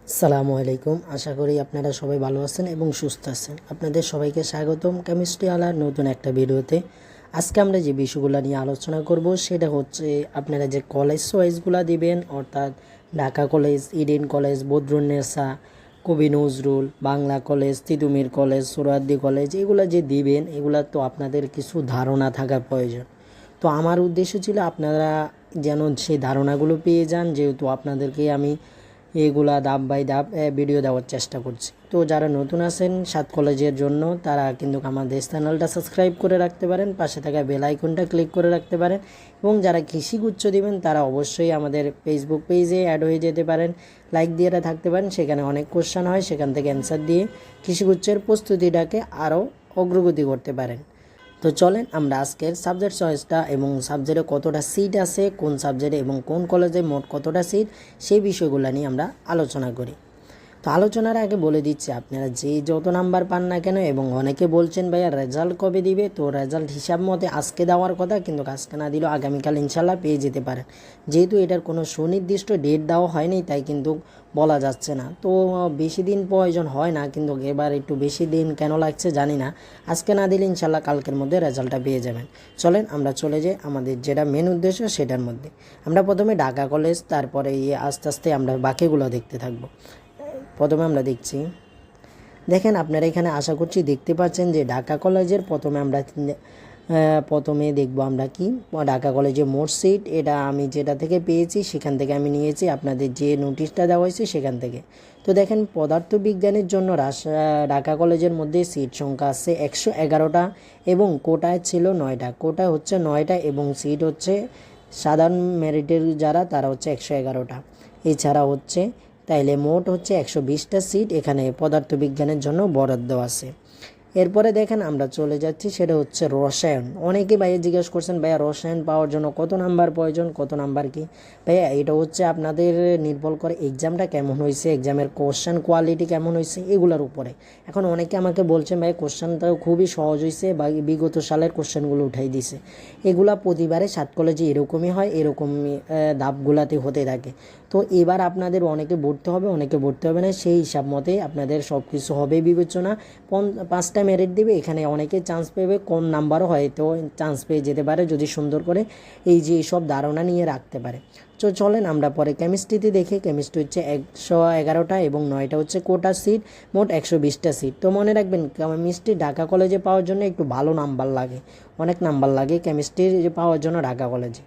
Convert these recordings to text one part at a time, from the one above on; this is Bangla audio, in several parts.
আসসালামু আলাইকুম। আশা করি আপনারা সবাই ভালো আছেন এবং সুস্থ আছেন। আপনাদের সবাইকে স্বাগতম কেমিস্ট্রি আলার নতুন একটা ভিডিওতে। আজকে আমরা যে বিষয়গুলো নিয়ে আলোচনা করব সেটা হচ্ছে আপনারা যে কলেজ চয়েসগুলো দিবেন, অর্থাৎ Dhaka college, Eden college, Badrunnesa, Kabi Nazrul, Bangla college, Titumir college, Suhrawardy college, এগুলো যে দিবেন এগুলা তো আপনাদের কিছু ধারণা থাকা প্রয়োজন। তো আমার উদ্দেশ্য ছিল আপনারা যেন সেই ধারণাগুলো পেয়ে যান, যেহেতু আপনাদেরকে আমি এগুলা ধাপ বাই ধাপ ভিডিও দেওয়ার চেষ্টা করছি। তো যারা নতুন আছেন সাত কলেজের জন্য তারা কিন্তু আমাদের চ্যানেলটা সাবস্ক্রাইব করে রাখতে পারেন, পাশে থাকা বেল আইকনটা ক্লিক করে রাখতে পারেন। এবং যারা কৃষিগুচ্ছ দিবেন তারা অবশ্যই আমাদের ফেসবুক পেজে অ্যাড হয়ে যেতে পারেন, লাইক দিয়ে থাকতে পারেন। সেখানে অনেক কোশ্চেন হয়, সেখান থেকে অ্যান্সার দিয়ে কৃষিগুচ্ছের প্রস্তুতিটাকে আরও অগ্রগতি করতে পারেন। তো চলেন আমরা আজকের সাবজেক্ট চয়েসটা এবং সাবজেক্টে কতটা সিট আছে, কোন সাবজেক্টে এবং কোন কলেজে মোট কতটা সিট, সেই বিষয়গুলো নিয়ে আমরা আলোচনা করি। তো আলোচনার আগে বলে দিচ্ছি, আপনারা যে যত নাম্বার পান না কেন, এবং অনেকে বলছেন ভাইয়া রেজাল্ট কবে দিবে, তো রেজাল্ট হিসাব মতে আজকে দেওয়ার কথা, কিন্তু আজকে না দিলেও আগামীকাল ইনশাল্লাহ পেয়ে যেতে পারেন। যেহেতু এটার কোনো সুনির্দিষ্ট ডেট দেওয়া হয়নি তাই কিন্তু বলা যাচ্ছে না। তো বেশি দিন প্রয়োজন হয় না, কিন্তু এবার একটু বেশি দিন কেন লাগছে জানি না। আজকে না দিলে ইনশাল্লাহ কালকের মধ্যে রেজাল্টটা পেয়ে যাবেন। চলেন আমরা চলে যাই আমাদের যেটা মেন উদ্দেশ্য সেটার মধ্যে। আমরা প্রথমে ঢাকা কলেজ, তারপরে আস্তে আস্তে আমরা বাকিগুলো দেখতে থাকবো। প্রথমে আমরা দেখছি, দেখেন আপনারা এখানে আশা করছি দেখতে পাচ্ছেন যে ঢাকা কলেজের প্রথমে দেখব আমরা কি ঢাকা কলেজে মোট সিট। এটা আমি যেটা থেকে পেয়েছি সেখান থেকে আমি নিয়েছি, আপনাদের যে নোটিশটা দেওয়া হয়েছে সেখান থেকে। তো দেখেন পদার্থবিজ্ঞানের জন্য ঢাকা কলেজের মধ্যে সিট সংখ্যা আছে 111টা এবং কোটায় ছিল 9টা। কোটা হচ্ছে 9টা এবং সিট হচ্ছে সাধারণ মেরিটের যারা তারা হচ্ছে 111টা। এছাড়া হচ্ছে তাইলে মোট হচ্ছে 120টা সিট এখানে পদার্থবিজ্ঞানের জন্য বরাদ্দ আছে। এরপরে দেখেন আমরা চলে যাচ্ছি, সেটা হচ্ছে রসায়ন। অনেকে ভাইয়া জিজ্ঞেস করছেন ভাইয়া রসায়ন পাওয়ার জন্য কত নাম্বার প্রয়োজন, কত নাম্বার কি। ভাইয়া এটা হচ্ছে আপনাদের নির্ভর করে এক্সামটা কেমন হয়েছে, এক্সামের কোশ্চেন কোয়ালিটি কেমন হয়েছে এগুলোর উপরে। এখন অনেকে আমাকে বলছেন ভাই কোশ্চেনটা খুবই সহজ হয়েছে বা বিগত সালের কোশ্চেনগুলো উঠাই দিছে। এগুলা প্রতিবারে সাত কলেজে এরকমই হয়, এরকমই ধাপগুলাতে হতে থাকে। তো এবার আপনাদের অনেকে ভর্তি হবে, অনেকে ভর্তি হবে না, সেই হিসাব মতে আপনাদের সব কিছু হবে বিবেচনা। 5টা মেরিট দেবে, এখানে অনেকে চান্স পেবে, কম নাম্বারও হয়তো চান্স পেয়ে যেতে পারে যদি সুন্দর করে এই যে সব ধারণা নিয়ে রাখতে পারে। তো চলেন আমরা পরে কেমিস্ট্রিতে দেখি। কেমিস্ট্রি হচ্ছে 111টা এবং 9টা হচ্ছে কোটা সিট, মোট 120টা সিট। তো মনে রাখবেন কেমিস্ট্রি ঢাকা কলেজে পাওয়ার জন্য একটু ভালো নাম্বার লাগে, অনেক নাম্বার লাগে কেমিস্ট্রি পাওয়ার জন্য ঢাকা কলেজে।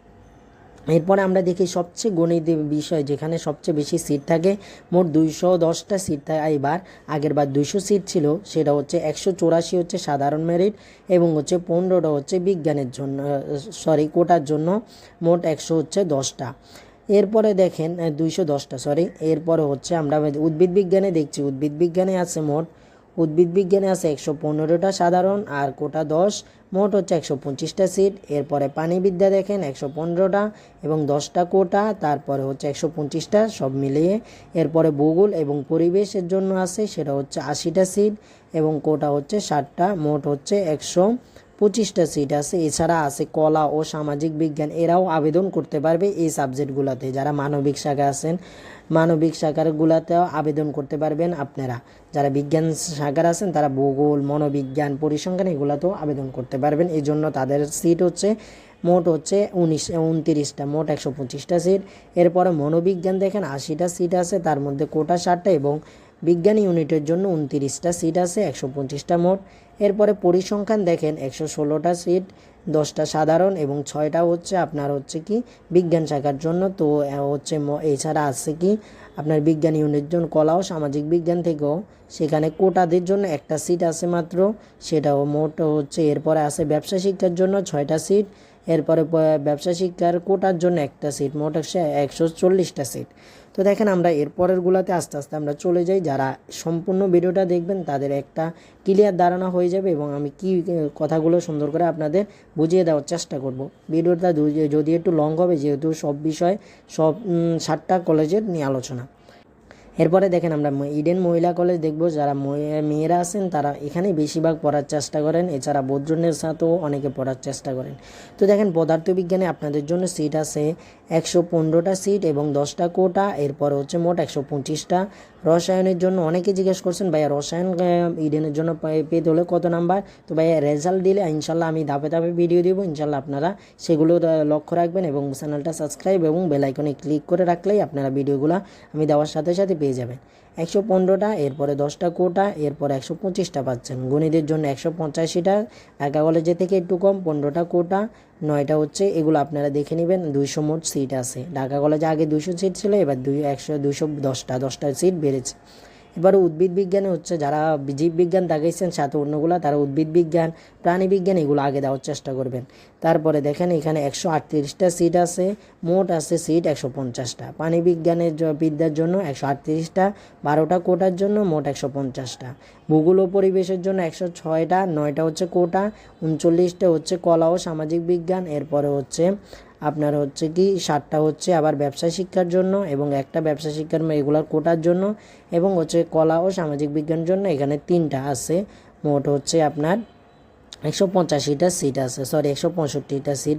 এরপরে আমরা দেখি সবচেয়ে গণিত বিষয় যেখানে সবচেয়ে বেশি সিট থাকে, মোট 210টা সিট থাকে। এবার আগের বার 200 সিট ছিল, সেটা হচ্ছে 184 হচ্ছে সাধারণ মেরিট এবং হচ্ছে 15টা হচ্ছে বিজ্ঞানের জন্য, কোটার জন্য। মোট 100 হচ্ছে 10টা। এরপরে দেখেন 210টা এরপরে হচ্ছে আমরা উদ্ভিদ বিজ্ঞানে দেখছি, উদ্ভিদ বিজ্ঞানে আছে মোট, উদ্ভিদ বিজ্ঞানে আছে 115টা সাধারণ আর কোটা 10, মোট হচ্ছে 125টা সিট। এরপরে প্রাণীবিদ্যা দেখেন 115টা এবং 10টা কোটা, তারপরে হচ্ছে 125টা সব মিলিয়ে। এরপরে ভূগোল এবং পরিবেশের জন্য আছে, সেটা হচ্ছে 80টা সিট এবং কোটা হচ্ছে 60টা, মোট হচ্ছে 125টা সিট আছে। এছাড়া আছে কলা ও সামাজিক বিজ্ঞান, এরাও আবেদন করতে পারবে এই সাবজেক্টগুলোতে। যারা মানবিক শাখা আছেন, মানবিক শাখারগুলোতেও আবেদন করতে পারবেন আপনারা। যারা বিজ্ঞান শাখার আছেন তারা ভূগোল, মনোবিজ্ঞান, পরিসংখ্যান এগুলোতেও আবেদন করতে পারবেন। এই জন্য তাদের সিট হচ্ছে মোট হচ্ছে 29টা, মোট 125টা সিট। এরপরে মনোবিজ্ঞান দেখেন 80টা সিট আছে, তার মধ্যে কোটা 60টা এবং বিজ্ঞান ইউনিটের জন্য 29টা সিট আছে, 125টা মোট। এরপরে পরিসংখ্যান দেখেন 116টা সিট, 10টা সাধারণ এবং 6টা হচ্ছে আপনার হচ্ছে কি বিজ্ঞান শাখার জন্য। তো হচ্ছে এছাড়া আছে কি আপনার বিজ্ঞান ইউনিটের জন্য কলা ও সামাজিক বিজ্ঞান থেকেও সেখানে কোটাদের জন্য একটা সিট আছে মাত্র, সেটাও মোট হচ্ছে। এরপরে আছে ব্যবসা শিক্ষার জন্য 6টা সিট, এরপরে ব্যবসা শিক্ষার কোটার জন্য একটা সিট, মোট 140টা সিট। তো দেখেন আমরা এরপরেরগুলোতে আস্তে আস্তে আমরা চলে যাই। যারা সম্পূর্ণ ভিডিওটা দেখবেন তাদের একটা ক্লিয়ার ধারণা হয়ে যাবে এবং আমি কি কথাগুলো সুন্দর করে আপনাদের বুঝিয়ে দেওয়ার চেষ্টা করব। ভিডিওটা যদি একটু লং হবে, যেহেতু সব বিষয় 7টা কলেজের নিয়ে আলোচনা। এরপরে দেখেন আমরা ইডেন মহিলা কলেজ দেখব। যারা মেয়েরা আছেন তারা এখানে বেশিরভাগ পড়ার চেষ্টা করেন, এছাড়া বদ্রনের সাথেও অনেকে পড়ার চেষ্টা করেন। তো দেখেন পদার্থবিজ্ঞানে আপনাদের জন্য সিট আছে 115টা সিট এবং 10টা কোটা, এরপরে হচ্ছে মোট 125টা। রসায়নের জন্য অনেকে জিজ্ঞেস করছেন ভাইয়া রসায়ন ইডেনের জন্য পেতে হলে কত নাম্বার। তো ভাইয়া রেজাল্ট দিলে ইনশাল্লাহ আমি ধাপে ধাপে ভিডিও দেবো, ইনশাল্লাহ আপনারা সেগুলো লক্ষ্য রাখবেন এবং চ্যানেলটা সাবস্ক্রাইব এবং বেল আইকনে ক্লিক করে রাখলেই আপনারা ভিডিওগুলো আমি দেওয়ার সাথে সাথে পেয়ে যাবেন। 115টা, এরপরে 10টা কোটা, এরপরে 125টা পাচ্ছেন। গণিতের জন্য 185টা, ঢাকা কলেজে থেকে একটু কম 15টা কোটা, 9টা হচ্ছে এগুলো আপনারা দেখে নেবেন। 200 মোট সিট আছে। ঢাকা কলেজে আগে 200 সিট ছিল, এবার 210টা সিট বেড়েছে। এবারে উদ্ভিদ বিজ্ঞানে হচ্ছে যারা জীববিজ্ঞান দাগাইছেন সাথে অন্যগুলো, তারা উদ্ভিদ বিজ্ঞান, প্রাণী বিজ্ঞান এগুলো আগে দেওয়ার চেষ্টা করবেন। তারপরে দেখেন এখানে 138টা সিট আছে, মোট আছে সিট 150টা। প্রাণী বিজ্ঞানের বিদ্যার জন্য 138টা, 12টা কোটার জন্য মোট 150টা। ভূগোল ও পরিবেশের জন্য 106টা, 9টা হচ্ছে কোটা, 39টা হচ্ছে কলা ও সামাজিক বিজ্ঞান, এরপরে হচ্ছে আপনার হচ্ছে কি 7টা হচ্ছে আবার ব্যবসা শিক্ষার জন্য এবং একটা ব্যবসা শিক্ষার এগুলার কোটার জন্য, এবং হচ্ছে কলা ও সামাজিক বিজ্ঞানের জন্য এখানে 3টা আছে। মোট হচ্ছে আপনার 185টা সিট আছে, 165টা সিট।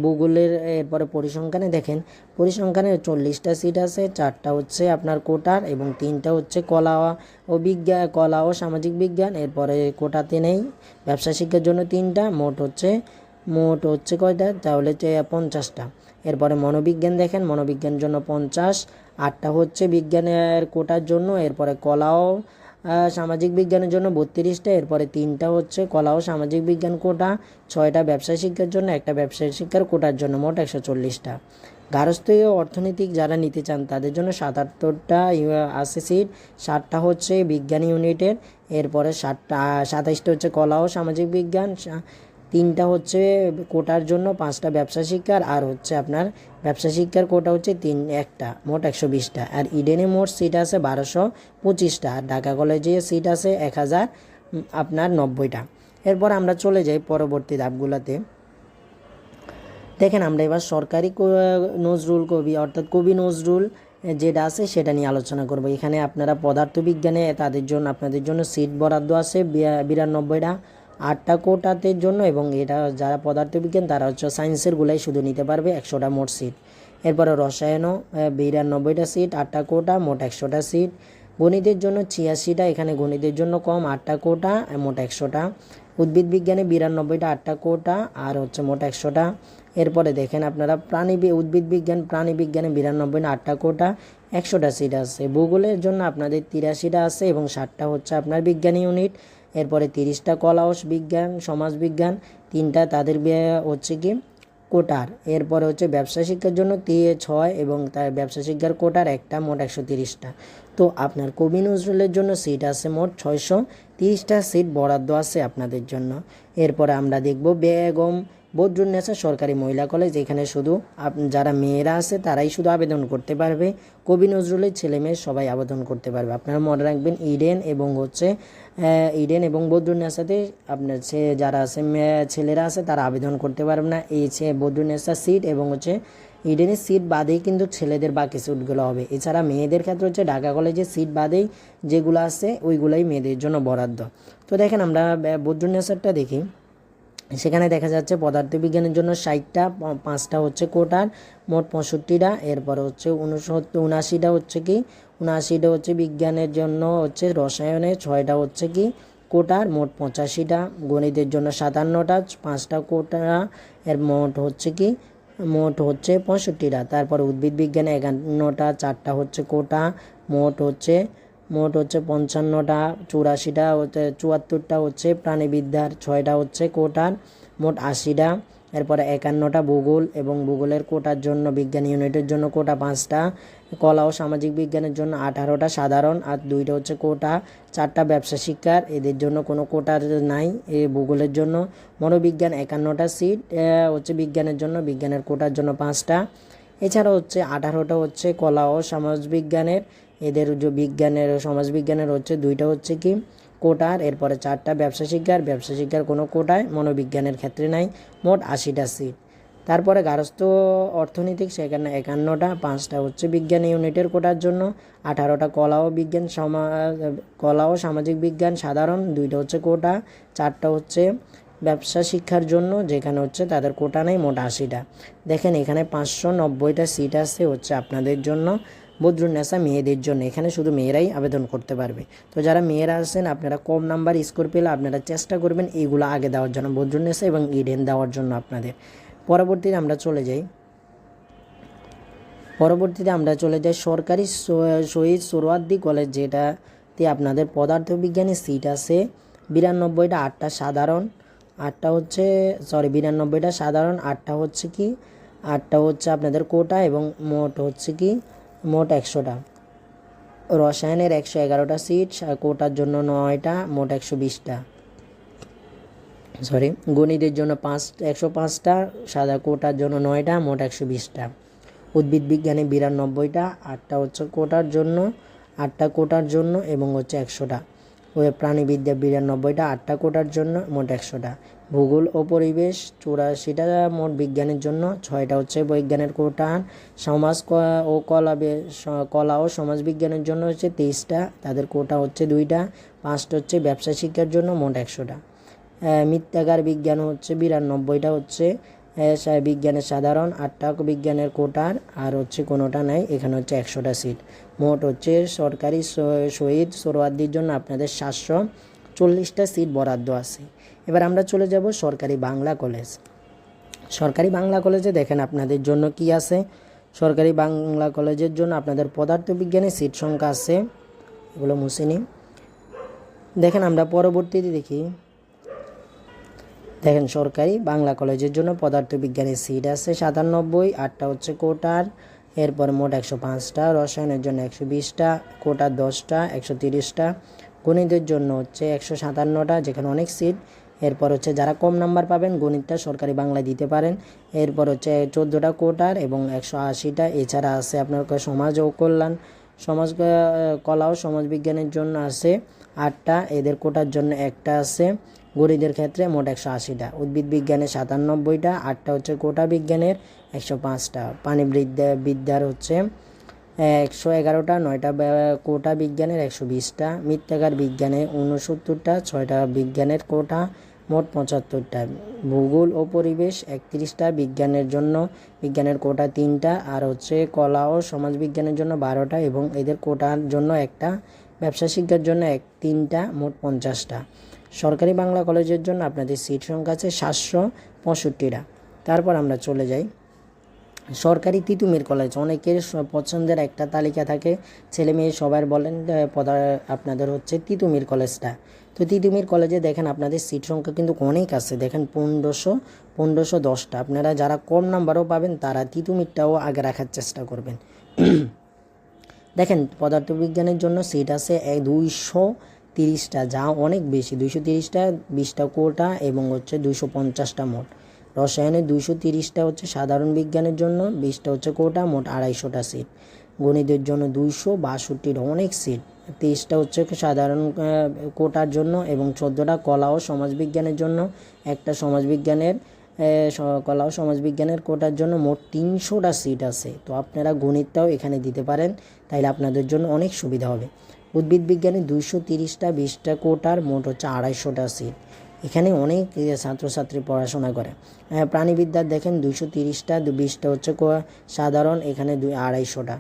ভূগোলের এরপরে পরিসংখ্যানে দেখেন, পরিসংখ্যানে 40টা সিট আছে, 4টা হচ্ছে আপনার কোটার এবং 3টা হচ্ছে কলা ও সামাজিক বিজ্ঞান, এরপরে কোটাতে নেই। ব্যবসা শিক্ষার জন্য 3টা, মোট হচ্ছে কয়টা তাহলে 50টা। এরপরে মনোবিজ্ঞান দেখেন, মনোবিজ্ঞানের জন্য 50, 8টা হচ্ছে বিজ্ঞানের কোটার জন্য, এরপরে কলা ও সামাজিক বিজ্ঞানের জন্য 32টা, এরপরে 3টা হচ্ছে কলা ও সামাজিক বিজ্ঞান কোটা, 6টা ব্যবসায় শিক্ষার জন্য, একটা ব্যবসায় শিক্ষার কোটার জন্য, মোট 140টা। গার্হস্থ্য ও অর্থনৈতিক যারা নিতে চান তাদের জন্য 77টা আছে সিট, 7টা হচ্ছে বিজ্ঞান ইউনিটের, এরপরে 27টা হচ্ছে কলা ও সামাজিক বিজ্ঞান, 3টা হচ্ছে কোটার জন্য, 5টা ব্যবসা শিক্ষার, আর হচ্ছে আপনার ব্যবসা শিক্ষার কোটা হচ্ছে একটা, মোট 120টা। আর ইডেনে মোট সিট আছে 1225টা, আর ঢাকা কলেজে সিট আছে 1090টা। এরপর আমরা চলে যাই পরবর্তী ধাপগুলোতে। দেখেন আমরা এবার সরকারি নজরুল কবি অর্থাৎ কবি নজরুল যেটা আছে সেটা নিয়ে আলোচনা করব। এখানে আপনারা পদার্থবিজ্ঞানে আপনাদের জন্য সিট বরাদ্দ আছে 92টা, 8টা কোটাতের জন্য, এবং এটা যারা পদার্থবিজ্ঞান তারা হচ্ছে সায়েন্সের গুলাই শুধু নিতে পারবে 100টা মোট সিট। এরপরে রসায়নও 92টা সিট, 8টা কোটা, মোট 100টা সিট। গণিতের জন্য 86টা, এখানে গণিতের জন্য কম, 8টা কোটা, মোট 100টা। উদ্ভিদ বিজ্ঞানে 92টা, 8টা কোটা, আর হচ্ছে মোট 100টা। এরপরে দেখেন আপনারা উদ্ভিদ বিজ্ঞান প্রাণী বিজ্ঞানে 92টা, 8টা কোটা, 100টা সিট আছে। ভূগোলের জন্য আপনাদের 83টা আছে এবং 60টা হচ্ছে আপনার বিজ্ঞান ইউনিট। এরপরে 30টা কলা ও বিজ্ঞান সমাজ বিজ্ঞান, 3টা তাদের হচ্ছে কি কোটার। এরপরে হচ্ছে ব্যবসা শিক্ষার জন্য 6 এবং তার ব্যবসা শিক্ষার কোটার একটা, মোট 130টা। তো আপনার কবি নজরুলের জন্য সিট আছে মোট 630টা সিট বরাদ্দ আছে আপনাদের জন্য। এরপরে আমরা দেখব বেগম বদরুন্নেসা সরকারি মহিলা কলেজ। এখানে শুধু যারা মেয়েরা আছে তারাই শুধু আবেদন করতে পারবে, কবি নজরুলের ছেলে মেয়ে সবাই আবেদন করতে পারবে। আপনারা মনে রাখবেন ইডেন এবং বদরুন্নেসাতে আপনার যারা আছে ছেলেরা আছে তারা আবেদন করতে পারবে না। এই বদরুন্নেসা সিট এবং হচ্ছে ইডেনের সিট বাদেই কিন্তু ছেলেদের বাকি সিটগুলো হবে। এছাড়া মেয়েদের ক্ষেত্রে হচ্ছে ঢাকা কলেজের সিট বাদেই যেগুলো আছে ওইগুলাই মেয়েদের জন্য বরাদ্দ। তো দেখেন আমরা বদরুন্নেসারটা দেখি, সেখানে দেখা যাচ্ছে পদার্থবিজ্ঞানের জন্য 60টা, 5টা হচ্ছে কোটার, মোট 65টা। এরপর হচ্ছে 79টা হচ্ছে বিজ্ঞানের জন্য হচ্ছে রসায়নে, 6টা হচ্ছে কি কোটার, মোট 85টা। গণিতের জন্য 57টা, 5টা কোটা, এর মোট হচ্ছে 65টা। তারপর উদ্ভিদ বিজ্ঞানে 51টা, 4টা হচ্ছে কোটা, মোট হচ্ছে 55টা। 84টা হচ্ছে 74টা হচ্ছে প্রাণীবিদ্যার, 6টা হচ্ছে কোটার, মোট 80টা। এরপরে 51টা ভূগোল এবং ভূগোলের কোটার জন্য বিজ্ঞান ইউনিটের জন্য কোটা 5টা। কলা ও সামাজিক বিজ্ঞানের জন্য 18টা সাধারণ আর 2টা হচ্ছে কোটা, 4টা ব্যবসা শিক্ষার, এদের জন্য কোনো কোটার নাই। ভূগোলের জন্য মনোবিজ্ঞান 51টা সিট হচ্ছে বিজ্ঞানের জন্য, বিজ্ঞানের কোটার জন্য 5টা। এছাড়া হচ্ছে 18টা হচ্ছে কলা ও সমাজবিজ্ঞানের, এদের যে বিজ্ঞানের সমাজবিজ্ঞানের হচ্ছে 2টা হচ্ছে কি কোটার। এরপরে 4টা ব্যবসা শিক্ষার কোনো কোটায় মনোবিজ্ঞানের ক্ষেত্রে নাই, মোট 80টা সিট। তারপরে গার্হস্থ্য অর্থনৈতিক সেখানে 51টা, 5টা হচ্ছে বিজ্ঞান ইউনিটের কোটার জন্য, 18টা কলা ও সামাজিক বিজ্ঞান সাধারণ, 2টা হচ্ছে কোটা, 4টা হচ্ছে ব্যবসা শিক্ষার জন্য যেখানে হচ্ছে তাদের কোটা নেই, মোট 80টা। দেখেন এখানে 590টা সিট আছে হচ্ছে আপনাদের জন্য, বদরুন্নেসা মেয়েদের জন্য। এখানে শুধু মেয়েরাই আবেদন করতে পারবে। তো যারা মেয়েরা আছেন আপনারা কম নাম্বার স্কোর পেলে আপনারা চেষ্টা করবেন এইগুলো আগে দেওয়ার জন্য, বদরুন্নেসা এবং ইডেন দেওয়ার জন্য আপনাদের। পরবর্তীতে আমরা চলে যাই সরকারি শহীদ সোহরাওয়ার্দী কলেজ, যেটাতে আপনাদের পদার্থবিজ্ঞানী সিট আছে 92টা, 8টা সাধারণ, 92টা সাধারণ, 8টা হচ্ছে কি 8টা হচ্ছে আপনাদের কোটা এবং মোট 100টা। রসায়নের 111টা সিট, কোটার জন্য 9টা, মোট 120টা। গণিতের জন্য 105টা, সাদা কোটার জন্য 9টা, মোট 120টা। উদ্ভিদ বিজ্ঞানে 92টা, 8টা হচ্ছে কোটার জন্য, 8টা কোটার জন্য এবং হচ্ছে 100টা। প্রাণীবিদ্যা 92টা, 8টা কোটার জন্য, মোট 100টা। ভূগোল ও পরিবেশ 84টা, মোট বিজ্ঞানের জন্য, 6টা হচ্ছে বৈজ্ঞানিক কোটা। সমাজ ও কলা ও সমাজ বিজ্ঞানের জন্য হচ্ছে 23টা, তাদের কোটা হচ্ছে 2টা, 5টা হচ্ছে ব্যবসা শিক্ষার জন্য, মোট 100টা। মিথ্যাগার বিজ্ঞান হচ্ছে 92টা হচ্ছে বিজ্ঞানের সাধারণ, 8টা বিজ্ঞানের কোটার, আর হচ্ছে কোনোটা নাই, এখানে হচ্ছে 100টা সিট। মোট হচ্ছে সরকারি শহীদ সোহরাওয়ার্দীর জন্য আপনাদের 740টা সিট বরাদ্দ আছে। এবার আমরা চলে যাব সরকারি বাংলা কলেজ। সরকারি বাংলা কলেজে দেখেন আপনাদের জন্য কি আছে। সরকারি বাংলা কলেজের জন্য আপনাদের পদার্থবিজ্ঞানের সিট সংখ্যা আছে, এগুলো মুছে নিই। দেখেন আমরা পরবর্তীতে দেখেন সরকারি বাংলা কলেজের জন্য পদার্থবিজ্ঞানের সিট আছে 97, 8টা হচ্ছে কোটার, এরপর মোট 105টা। রসায়নের জন্য 120টা, কোটার 10টা, 130টা। গণিতের জন্য হচ্ছে 157টা, যেখানে অনেক সিট। এরপর হচ্ছে যারা কম নাম্বার পাবেন গণিতটা সরকারি বাংলায় দিতে পারেন। এরপর হচ্ছে 14টা কোটার এবং 180টা। এছাড়া আছে আপনার সমাজ ও কল্যাণ, কলা ও সমাজবিজ্ঞানের জন্য আছে 8টা, এদের কোটার জন্য 1টা আছে। গণিতের ক্ষেত্রে মোট 180টা। উদ্ভিদ বিজ্ঞানের 97টা, 8টা হচ্ছে কোটা বিজ্ঞানের, 105টা। বিদ্যার হচ্ছে 111টা, 9টা কোটা বিজ্ঞানের, 120টা। মৃত্তিকার বিজ্ঞানে 69টা, 6টা বিজ্ঞানের কোটা, মোট 75টা। ভূগোল ও পরিবেশ 31টা, বিজ্ঞানের কোটা 3টা, আর হচ্ছে কলা ও সমাজবিজ্ঞানের জন্য 12টা এবং এদের কোটার জন্য 1টা। ব্যবসা শিক্ষার জন্য 3টা, মোট 50টা। সরকারি বাংলা কলেজের জন্য আপনাদের সিট সংখ্যা আছে 765টা। তারপর আমরা চলে যাই সরকারি তিতুমির কলেজ। অনেকের পছন্দের একটা তালিকা থাকে, ছেলে মেয়ে সবার বলেন আপনাদের হচ্ছে তিতুমির কলেজটা। তো তিতুমির কলেজে দেখেন আপনাদের সিট সংখ্যা কিন্তু অনেক আছে, দেখেন 1510টা। আপনারা যারা কম নাম্বারও পাবেন তারা তিতুমিরটাও আগে রাখার চেষ্টা করবেন। দেখেন পদার্থবিজ্ঞানের জন্য সিট আছে 230টা, যা অনেক বেশি, 230টা, 20টা কোটা এবং হচ্ছে 250টা মোট। রসায়নে 230টা হচ্ছে সাধারণ বিজ্ঞানের জন্য, 20টা হচ্ছে কোটা, মোট 250টা সিট। গণিতের জন্য 262টা, অনেক সিট, 23টা হচ্ছে সাধারণ কোটার জন্য এবং 14টা কলা ও সমাজবিজ্ঞানের জন্য, একটা কলা ও সমাজবিজ্ঞানের কোটার জন্য, মোট 300টা সিট আছে। তো আপনারা গণিতটাও এখানে দিতে পারেন, তাইলে আপনাদের জন্য অনেক সুবিধা হবে। উদ্ভিদ বিজ্ঞানে 230টা, 20টা কোটার, মোট হচ্ছে 250টা সিট। এখানে অনেক ছাত্রছাত্রী পড়াশোনা করে। প্রাণীবিদ্যার দেখেন 230টা, 20টা হচ্ছে সাধারণ, এখানে 250টা।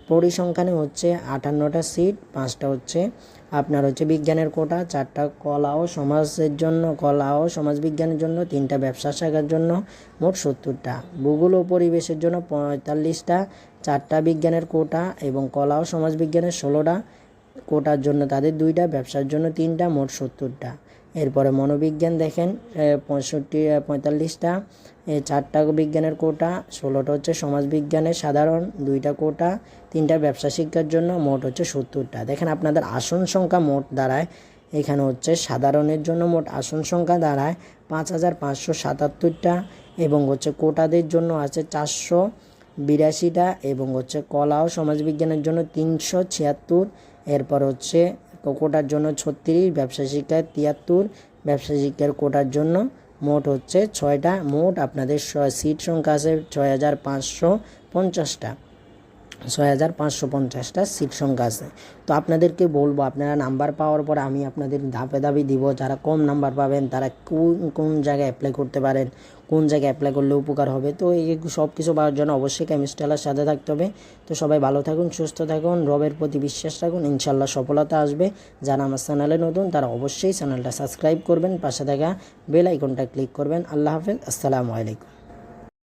পরিসংখ্যানে হচ্ছে 58টা সিট, 5টা হচ্ছে আপনার হচ্ছে বিজ্ঞানের কোটা, 4টা কলা ও সমাজবিজ্ঞানের জন্য, 3টা ব্যবসা শাখার জন্য, মোট 70টা। ভূগোল ও পরিবেশের জন্য 45টা, 4টা বিজ্ঞানের কোটা এবং কলা ও সমাজবিজ্ঞানের 16টা কোটার জন্য তাদের 2টা, ব্যবসার জন্য 3টা, মোট 70টা। এরপরে মনোবিজ্ঞান দেখেন 45টা, 4টা বিজ্ঞানের কোটা, 16টা হচ্ছে সমাজবিজ্ঞানের সাধারণ, 2টা কোটা, 3টা ব্যবসা শিক্ষার জন্য, মোট হচ্ছে 70টা। দেখেন আপনাদের আসন সংখ্যা মোট দাঁড়ায়, এখানে হচ্ছে সাধারণের জন্য মোট আসন সংখ্যা দাঁড়ায় 5577টা এবং হচ্ছে কোটাদের জন্য আছে 482টা এবং হচ্ছে কলা ও সমাজবিজ্ঞানের জন্য 376। এরপর হচ্ছে কোটার জন্য 36, ব্যবসা শিক্ষায় 73, ব্যবসা শিক্ষার কোটার জন্য মোট হচ্ছে 6টা, মোট আপনাদের সিট সংখ্যা আছে 6550টা, 6550টা সিট সংখ্যা আছে। তো আপনাদেরকে বলবো, আপনারা নাম্বার পাওয়ার পর আমি আপনাদের ধাপে ধাপে দিব, যারা কম নাম্বার পাবেন তারা কোন কোন জায়গায় অ্যাপ্লাই করতে পারেন, কোন জায়গায় অ্যাপ্লাই করলে উপকার হবে। তো এই সব কিছু পাওয়ার জন্য অবশ্যই কেমিস্ট্রিয়ালার সাথে থাকতে হবে। তো সবাই ভালো থাকুন, সুস্থ থাকুন, রবের প্রতি বিশ্বাস রাখুন, ইনশাল্লাহ সফলতা আসবে। যারা আমার চ্যানেলে নতুন তারা অবশ্যই চ্যানেলটা সাবস্ক্রাইব করবেন, পাশে থাকা বেল আইকনটা ক্লিক করবেন। আল্লাহ হাফেজ, আসসালামু আলাইকুম।